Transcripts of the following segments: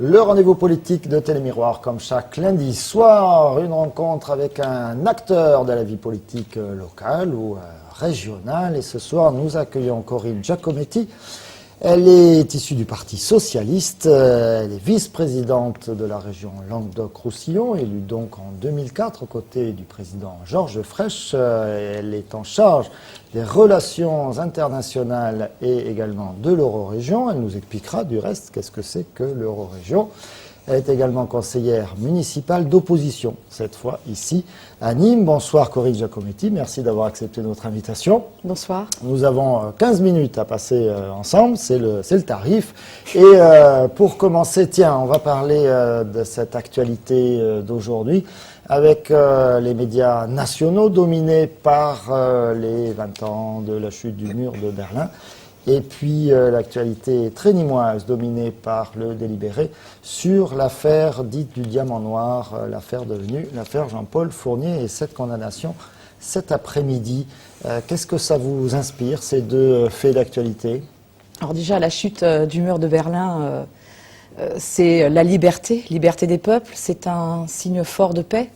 Le rendez-vous politique de Télémiroir, comme chaque lundi soir, une rencontre avec un acteur de la vie politique locale ou régionale. Et ce soir, nous accueillons Corinne Giacometti. Elle est issue du Parti socialiste, elle est vice-présidente de la région Languedoc-Roussillon, élue donc en 2004 aux côtés du président Georges Frêche. Elle est en charge des relations internationales et également de l'Eurorégion. Elle nous expliquera du reste qu'est-ce que c'est que l'Eurorégion. Elle est également conseillère municipale d'opposition, cette fois ici à Nîmes. Bonsoir Corinne Giacometti, merci d'avoir accepté notre invitation. Bonsoir. Nous avons 15 minutes à passer ensemble, c'est le tarif. Et pour commencer, tiens, on va parler de cette actualité d'aujourd'hui avec les médias nationaux dominés par les 20 ans de la chute du mur de Berlin. Et puis l'actualité très nîmoise dominée par le délibéré sur l'affaire dite du diamant noir, l'affaire devenue l'affaire Jean-Paul Fournier et cette condamnation cet après-midi. Qu'est-ce que ça vous inspire, ces deux faits d'actualité? Alors déjà, la chute du mur de Berlin, c'est la liberté des peuples, c'est un signe fort de paix.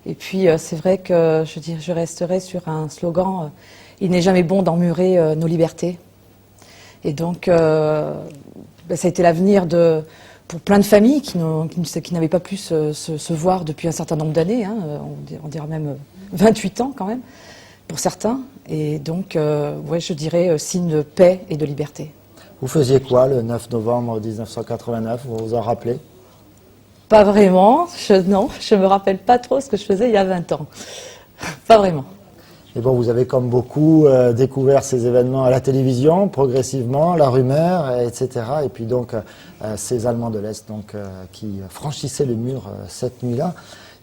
Et puis c'est vrai que je resterai sur un slogan, il n'est jamais bon d'emmurer nos libertés. Et donc, ça a été l'avenir pour plein de familles qui n'avaient pas pu se voir depuis un certain nombre d'années, hein, on dira même 28 ans quand même, pour certains. Et donc, ouais, je dirais signe de paix et de liberté. Vous faisiez quoi le 9 novembre 1989, vous vous en rappelez? Pas vraiment, non, je me rappelle pas trop ce que je faisais il y a 20 ans. Pas vraiment. Et bon, vous avez comme beaucoup découvert ces événements à la télévision, progressivement, la rumeur, etc. Et puis donc ces Allemands de l'Est qui franchissaient le mur cette nuit-là.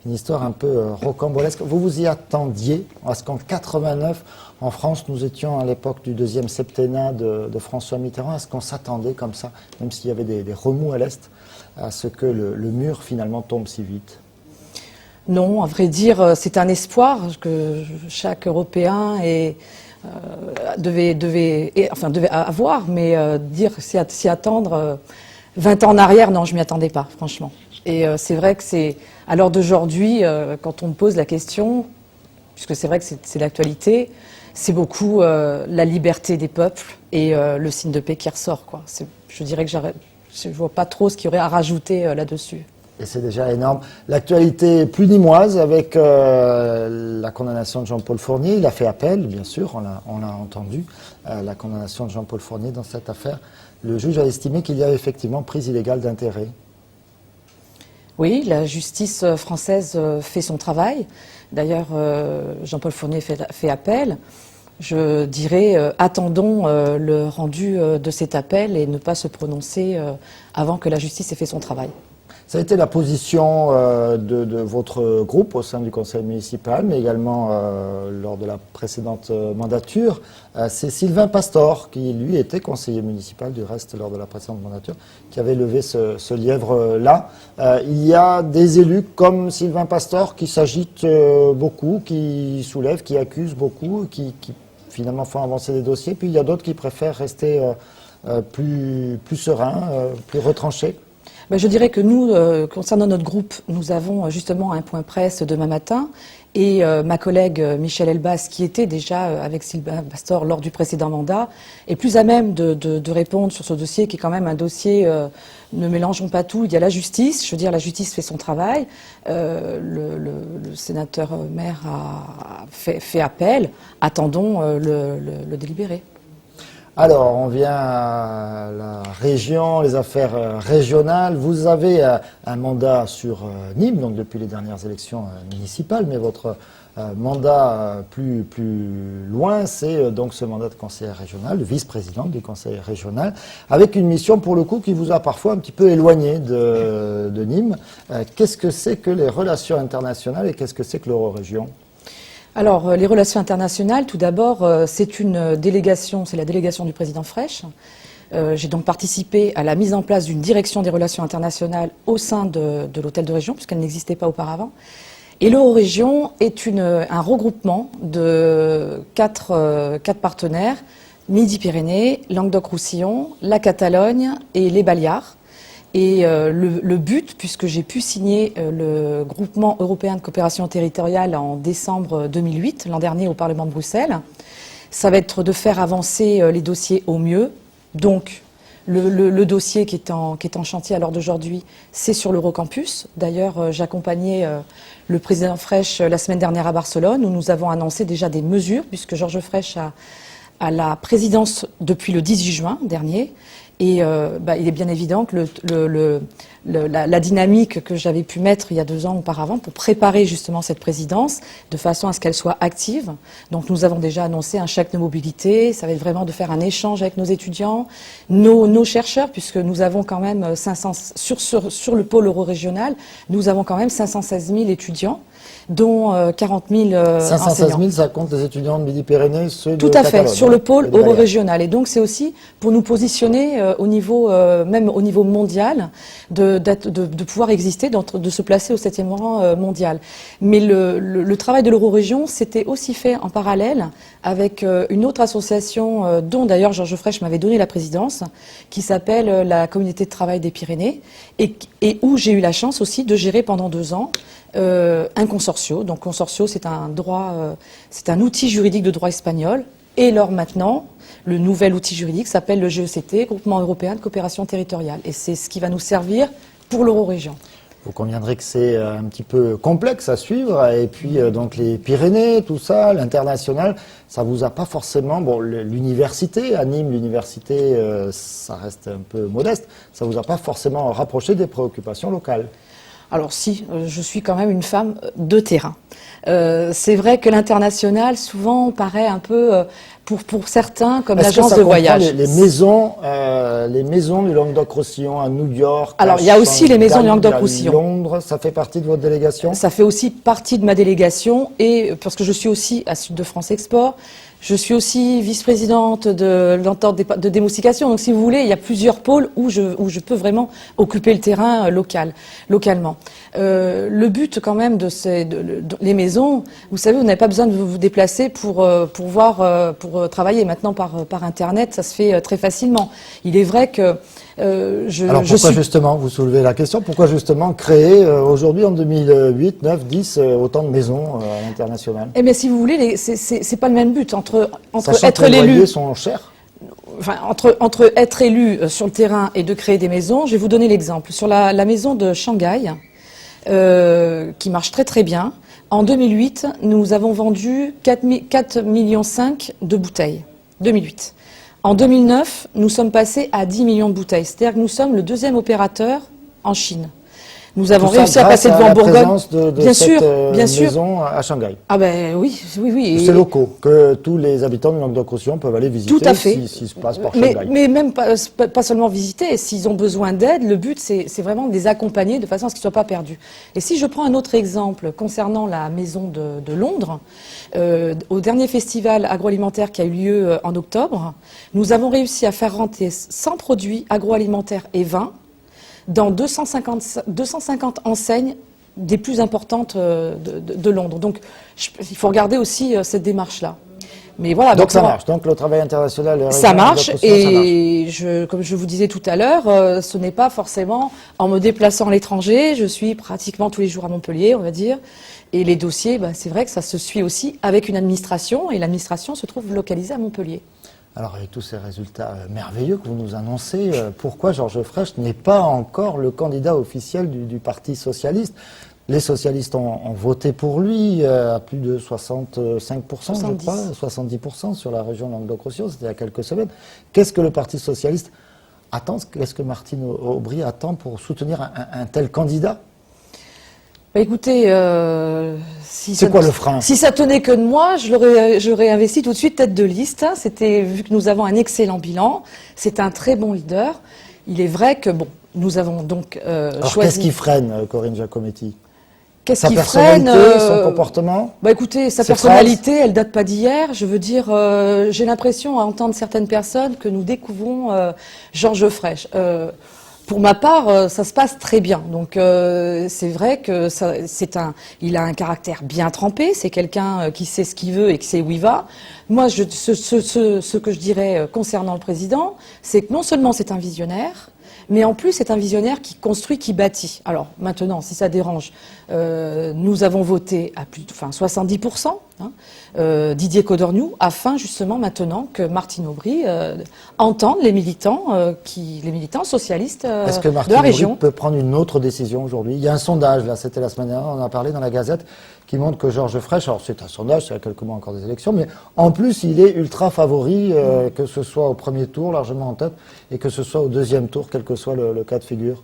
Une histoire un peu rocambolesque. Vous vous y attendiez à ce qu'en 89, en France, nous étions à l'époque du deuxième septennat de François Mitterrand. Est-ce qu'on s'attendait comme ça, même s'il y avait des remous à l'Est, à ce que le mur finalement tombe si vite? Non, à vrai dire, c'est un espoir que chaque Européen devait avoir, mais s'y attendre 20 ans en arrière, non, je m'y attendais pas, franchement. Et c'est vrai que c'est, à l'heure d'aujourd'hui, quand on me pose la question, puisque c'est vrai que c'est l'actualité, c'est beaucoup la liberté des peuples et le signe de paix qui ressort, quoi. Je dirais que je vois pas trop ce qu'il y aurait à rajouter là-dessus. Et c'est déjà énorme. L'actualité plus nîmoise avec la condamnation de Jean-Paul Fournier. Il a fait appel, bien sûr, on l'a entendu, la condamnation de Jean-Paul Fournier dans cette affaire. Le juge a estimé qu'il y avait effectivement prise illégale d'intérêt. Oui, la justice française fait son travail. D'ailleurs, Jean-Paul Fournier fait appel. Je dirais, attendons le rendu de cet appel et ne pas se prononcer avant que la justice ait fait son travail. Ça a été la position de votre groupe au sein du conseil municipal, mais également lors de la précédente mandature. C'est Sylvain Pastor, qui lui était conseiller municipal du reste lors de la précédente mandature, qui avait levé ce lièvre-là. Il y a des élus comme Sylvain Pastor qui s'agitent beaucoup, qui soulèvent, qui accusent beaucoup, qui finalement font avancer des dossiers. Puis il y a d'autres qui préfèrent rester plus sereins, plus retranchés. Ben, je dirais que nous, concernant notre groupe, nous avons justement un point presse demain matin et ma collègue Michèle Elbaz, qui était déjà avec Sylvain Pastor lors du précédent mandat, est plus à même de répondre sur ce dossier qui est quand même un dossier, ne mélangeons pas tout, il y a la justice, je veux dire la justice fait son travail, le sénateur maire a fait appel, attendons le délibéré. Alors, on vient à la région, les affaires régionales. Vous avez un mandat sur Nîmes, donc depuis les dernières élections municipales, mais votre mandat plus loin, c'est donc ce mandat de conseillère régionale, de vice-présidente du conseil régional, avec une mission pour le coup qui vous a parfois un petit peu éloigné de Nîmes. Qu'est-ce que c'est que les relations internationales et qu'est-ce que c'est que l'Eurorégion ? Alors, les relations internationales, tout d'abord, c'est une délégation, c'est la délégation du président Frêche. J'ai donc participé à la mise en place d'une direction des relations internationales au sein de l'hôtel de région, puisqu'elle n'existait pas auparavant. Et l'Eurorégion est un regroupement de quatre partenaires, Midi-Pyrénées, Languedoc-Roussillon, la Catalogne et les Baleares. Et le but, puisque j'ai pu signer le groupement européen de coopération territoriale en décembre 2008, l'an dernier au Parlement de Bruxelles, ça va être de faire avancer les dossiers au mieux. Donc, le dossier qui est en chantier à l'heure d'aujourd'hui, c'est sur l'Eurocampus. D'ailleurs, j'accompagnais le président Frêche la semaine dernière à Barcelone, où nous avons annoncé déjà des mesures, puisque Georges Frêche a la présidence depuis le 18 juin dernier. Et il est bien évident que la dynamique que j'avais pu mettre il y a 2 ans auparavant pour préparer justement cette présidence de façon à ce qu'elle soit active. Donc nous avons déjà annoncé un chèque de mobilité. Ça va être vraiment de faire un échange avec nos étudiants, nos chercheurs, puisque nous avons quand même 500 sur le pôle euro-régional, nous avons quand même 516 000 étudiants, dont 40 000 516 000, enseignants. ça compte les étudiants de Midi-Pyrénées, ceux Tout de à fait, Catalogne, sur le pôle et de Baleares. euro-régional. Et donc c'est aussi pour nous positionner au niveau, même au niveau mondial, de pouvoir exister, de se placer au 7e rang mondial. Mais le travail de l'euro-région, c'était aussi fait en parallèle avec une autre association dont d'ailleurs Georges Frêche m'avait donné la présidence, qui s'appelle la Communauté de travail des Pyrénées, et où j'ai eu la chance aussi de gérer pendant 2 ans un consortio. Donc consortio, c'est un outil juridique de droit espagnol. Et alors maintenant, le nouvel outil juridique s'appelle le GECT, Groupement européen de coopération territoriale. Et c'est ce qui va nous servir pour l'euro-région. Vous conviendrez que c'est un petit peu complexe à suivre. Et puis, donc, les Pyrénées, tout ça, l'international, ça vous a pas forcément... Bon, l'université, à Nîmes, l'université, ça reste un peu modeste. Ça vous a pas forcément rapproché des préoccupations locales. Alors si, je suis quand même une femme de terrain. C'est vrai que l'international, souvent, paraît un peu, pour certains, comme l'agence de voyage. Les maisons du Languedoc-Roussillon à New York. Alors, il y a aussi les maisons du Languedoc-Roussillon. Londres, ça fait partie de votre délégation? Ça fait aussi partie de ma délégation, et parce que je suis aussi à Sud de France Export. Je suis aussi vice-présidente de l'entente de démoustication. Donc, si vous voulez, il y a plusieurs pôles où je peux vraiment occuper le terrain localement. Le but, quand même, de les maisons, vous savez, vous n'avez pas besoin de vous déplacer pour travailler. Maintenant, par Internet, ça se fait très facilement. Il est vrai que Alors pourquoi justement, vous soulevez la question, pourquoi justement créer aujourd'hui en 2008, 9, 10 autant de maisons à l'international? Eh bien, si vous voulez, c'est pas le même but entre Sachant être que les l'élu. loyers sont chers. Enfin, entre être élu sur le terrain et de créer des maisons, je vais vous donner l'exemple. Sur la maison de Shanghai, qui marche très très bien, en 2008, nous avons vendu 4,5 millions de bouteilles. 2008. En 2009, nous sommes passés à 10 millions de bouteilles. C'est-à-dire que nous sommes le 2e opérateur en Chine. Nous avons réussi à passer devant Bourgogne. Présence de bien sûr, bien sûr. Maison à Shanghai. Ah ben oui. C'est locaux, que tous les habitants du Languedoc-Roussillon peuvent aller visiter. Tout à fait. S'ils se passent par Shanghai. Mais même pas seulement visiter. S'ils ont besoin d'aide, le but c'est vraiment de les accompagner de façon à ce qu'ils ne soient pas perdus. Et si je prends un autre exemple concernant la maison de Londres, au dernier festival agroalimentaire qui a eu lieu en octobre, nous avons réussi à faire rentrer 100 produits agroalimentaires et vins dans 250 enseignes des plus importantes de Londres. Donc, il faut regarder aussi cette démarche-là. Mais voilà. Donc ça marche. Donc le travail international. Ça marche. Et comme je vous disais tout à l'heure, ce n'est pas forcément en me déplaçant à l'étranger. Je suis pratiquement tous les jours à Montpellier, on va dire. Et les dossiers, c'est vrai que ça se suit aussi avec une administration. Et l'administration se trouve localisée à Montpellier. Alors, avec tous ces résultats merveilleux que vous nous annoncez, pourquoi Georges Frêche n'est pas encore le candidat officiel du Parti socialiste? Les socialistes ont voté pour lui à plus de 65%, 70. je crois, 70% sur la région Languedoc-Roussillon, c'était il y a quelques semaines. Qu'est-ce que le Parti socialiste attend? Qu'est-ce que Martine Aubry attend pour soutenir un tel candidat? Écoutez, c'est quoi le frein? Si ça tenait que de moi, j'aurais investi tout de suite tête de liste. C'était, vu que nous avons un excellent bilan, c'est un très bon leader. Il est vrai que nous avons donc Alors, choisi. qu'est-ce qui freine Corinne Giacometti? Qu'est-ce qui freine son comportement? Écoutez, sa personnalité, elle date pas d'hier. Je veux dire, j'ai l'impression à entendre certaines personnes que nous découvrons Georges Frêche. Pour ma part, ça se passe très bien. Donc c'est vrai que il a un caractère bien trempé. C'est quelqu'un qui sait ce qu'il veut et qui sait où il va. Moi, ce que je dirais concernant le président, c'est que non seulement c'est un visionnaire, mais en plus c'est un visionnaire qui construit, qui bâtit. Alors maintenant, si ça dérange, nous avons voté à plus de 70%, Didier Codorniou, afin justement maintenant que Martine Aubry entende les militants socialistes Est-ce que de la Martine région. Aubry peut prendre une autre décision aujourd'hui? Il y a un sondage, là, c'était la semaine dernière, on en a parlé dans la Gazette, qui montre que Georges Frêche, alors c'est un sondage, c'est à quelques mois encore des élections, mais en plus il est ultra favori, que ce soit au premier tour, largement en tête, et que ce soit au deuxième tour, quel que soit le cas de figure.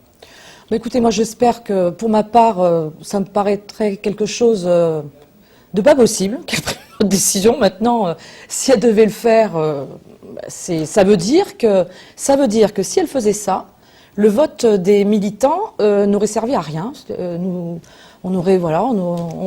Mais écoutez, moi j'espère que pour ma part, ça me paraîtrait quelque chose de pas possible, qu'elle prenne une décision. Maintenant, si elle devait le faire, ça veut dire que si elle faisait ça, le vote des militants n'aurait servi à rien. On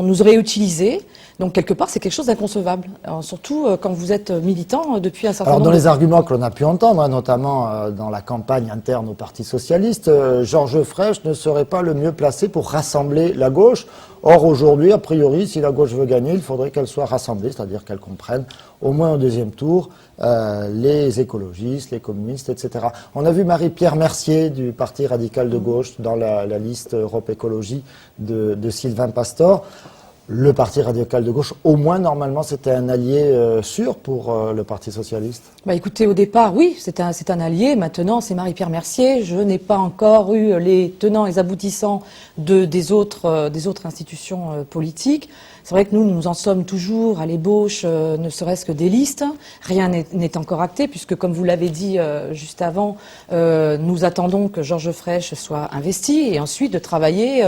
nous aurait utilisé. Donc quelque part, c'est quelque chose d'inconcevable. Surtout quand vous êtes militant depuis un certain Alors nombre dans de les arguments que l'on a pu entendre, notamment dans la campagne interne au Parti socialiste, Georges Frêche ne serait pas le mieux placé pour rassembler la gauche. Or aujourd'hui, a priori, si la gauche veut gagner, il faudrait qu'elle soit rassemblée, c'est-à-dire qu'elle comprenne au moins au deuxième tour les écologistes, les communistes, etc. On a vu Marie-Pierre Mercier du Parti radical de gauche dans la liste Europe Écologie de Sylvain Pastor. Le Parti radical de gauche, au moins normalement, c'était un allié sûr pour le Parti socialiste. Bah écoutez, au départ, oui, c'est un allié. Maintenant, c'est Marie-Pierre Mercier. Je n'ai pas encore eu les tenants et les aboutissants des autres institutions politiques. C'est vrai que nous en sommes toujours à l'ébauche, ne serait-ce que des listes. Rien n'est encore acté, puisque, comme vous l'avez dit juste avant, nous attendons que Georges Frêche soit investi et ensuite de travailler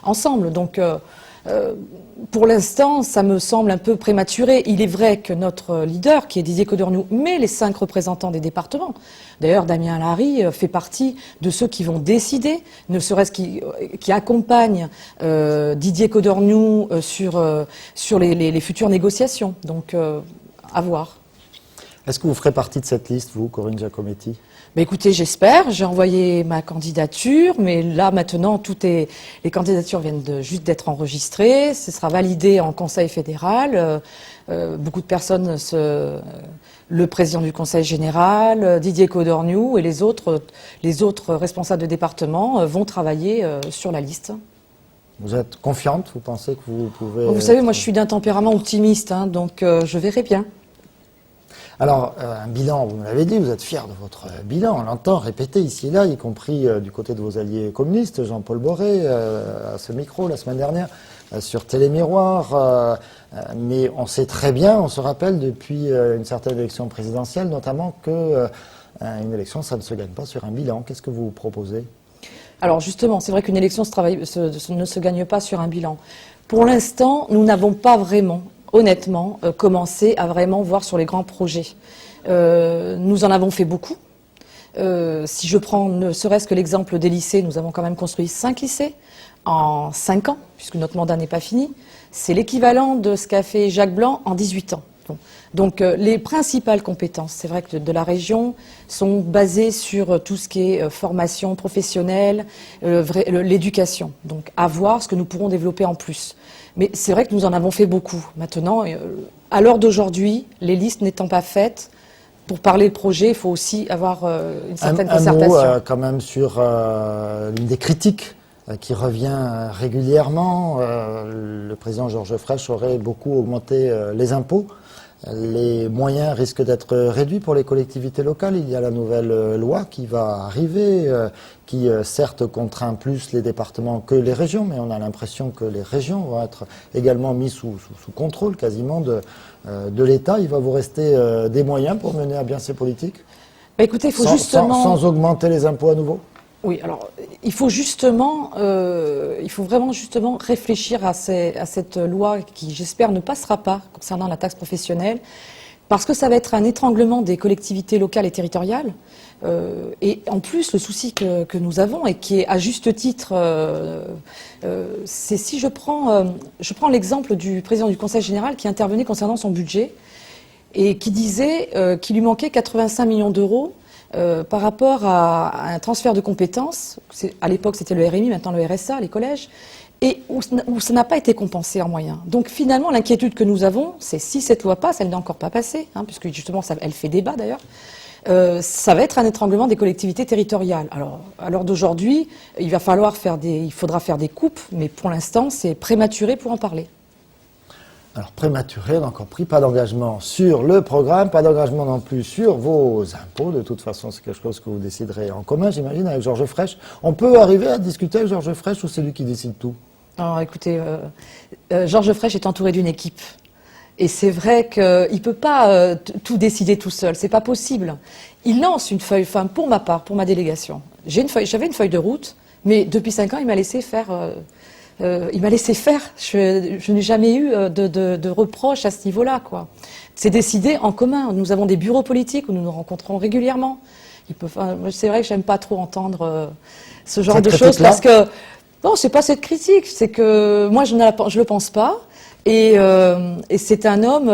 ensemble. Donc, pour l'instant, ça me semble un peu prématuré. Il est vrai que notre leader, qui est Didier Codorniou, met les 5 représentants des départements. D'ailleurs, Damien Larry fait partie de ceux qui vont décider, ne serait-ce qui accompagnent Didier Codorniou sur les futures négociations. Donc, à voir. Est-ce que vous ferez partie de cette liste, vous, Corinne Giacometti? Mais écoutez, j'espère. J'ai envoyé ma candidature, mais là maintenant, les candidatures viennent juste d'être enregistrées. Ce sera validé en Conseil fédéral. Beaucoup de personnes, le président du Conseil général, Didier Codorniou et les autres responsables de département vont travailler sur la liste. Vous êtes confiante? Vous pensez que vous pouvez... Vous savez, moi je suis d'un tempérament optimiste, donc je verrai bien. Alors, un bilan, vous me l'avez dit, vous êtes fier de votre bilan. On l'entend répéter ici et là, y compris du côté de vos alliés communistes, Jean-Paul Boré, à ce micro la semaine dernière, sur Télémiroir. Mais on sait très bien, on se rappelle depuis une certaine élection présidentielle, notamment que une élection, ça ne se gagne pas sur un bilan. Qu'est-ce que vous proposez? Alors justement, c'est vrai qu'une élection ne se gagne pas sur un bilan. Pour l'instant, nous n'avons pas vraiment, honnêtement, commencer à vraiment voir sur les grands projets. Nous en avons fait beaucoup. Si je prends ne serait-ce que l'exemple des lycées, nous avons quand même construit 5 lycées en 5 ans, puisque notre mandat n'est pas fini. C'est l'équivalent de ce qu'a fait Jacques Blanc en 18 ans. Donc les principales compétences, c'est vrai que de la région, sont basées sur tout ce qui est formation professionnelle, l'éducation. Donc à voir ce que nous pourrons développer en plus. Mais c'est vrai que nous en avons fait beaucoup. Maintenant, à l'heure d'aujourd'hui, les listes n'étant pas faites, pour parler de projet, il faut aussi avoir une certaine concertation. Un mot quand même sur l'une des critiques qui revient régulièrement. Le président Georges Frêche aurait beaucoup augmenté les impôts. Les moyens risquent d'être réduits pour les collectivités locales. Il y a la nouvelle loi qui va arriver, qui certes contraint plus les départements que les régions, mais on a l'impression que les régions vont être également mises sous contrôle quasiment de l'État. Il va vous rester des moyens pour mener à bien ces politiques? Bah écoutez, il faut sans augmenter les impôts à nouveau? Oui, alors il faut vraiment justement réfléchir à cette loi qui, j'espère, ne passera pas concernant la taxe professionnelle, parce que ça va être un étranglement des collectivités locales et territoriales. Et en plus, le souci que nous avons, et qui est à juste titre, c'est si je prends l'exemple du président du Conseil général qui intervenait concernant son budget et qui disait qu'il lui manquait 85 millions d'euros par rapport à un transfert de compétences. À l'époque, c'était le RMI, maintenant le RSA, les collèges, et où ça n'a pas été compensé en moyens. Donc finalement, l'inquiétude que nous avons, c'est si cette loi passe, elle n'est encore pas passée, puisque justement, elle fait débat d'ailleurs, Ça va être un étranglement des collectivités territoriales. Alors, à l'heure d'aujourd'hui, il faudra faire des coupes, mais pour l'instant, c'est prématuré pour en parler. Alors, prématuré, on n'a encore pris pas d'engagement sur le programme, pas d'engagement non plus sur vos impôts. De toute façon, c'est quelque chose que vous déciderez en commun, j'imagine, avec Georges Frêche. On peut arriver à discuter avec Georges Frêche ou c'est lui qui décide tout? Alors, écoutez, Georges Frêche est entouré d'une équipe. Et c'est vrai qu'il ne peut pas tout décider tout seul, c'est pas possible. Il lance une feuille, enfin pour ma part, pour ma délégation. J'avais une feuille de route, mais depuis 5 ans, il m'a laissé faire. Je n'ai jamais eu de reproches à ce niveau-là, quoi. C'est décidé en commun. Nous avons des bureaux politiques où nous nous rencontrons régulièrement. C'est vrai que j'aime pas trop entendre ce genre de choses parce que non, c'est pas cette critique, c'est que moi je le pense pas. Et c'est un homme,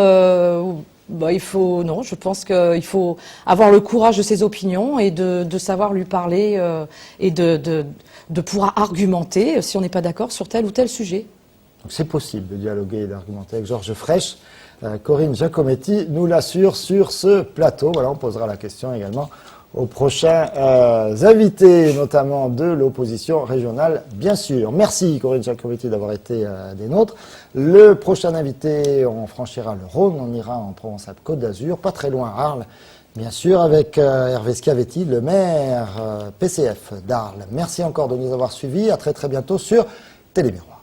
je pense qu'il faut avoir le courage de ses opinions et de savoir lui parler et de pouvoir argumenter si on n'est pas d'accord sur tel ou tel sujet. Donc c'est possible de dialoguer et d'argumenter avec Georges Frêche. Corinne Giacometti nous l'assure sur ce plateau. Voilà, on posera la question également aux prochains invités, notamment de l'opposition régionale, bien sûr. Merci Corinne Giacometti d'avoir été des nôtres. Le prochain invité, on franchira le Rhône, on ira en Provence-Alpes-Côte d'Azur, pas très loin Arles, bien sûr, avec Hervé Schiavetti, le maire PCF d'Arles. Merci encore de nous avoir suivis. À très très bientôt sur Télémiroir.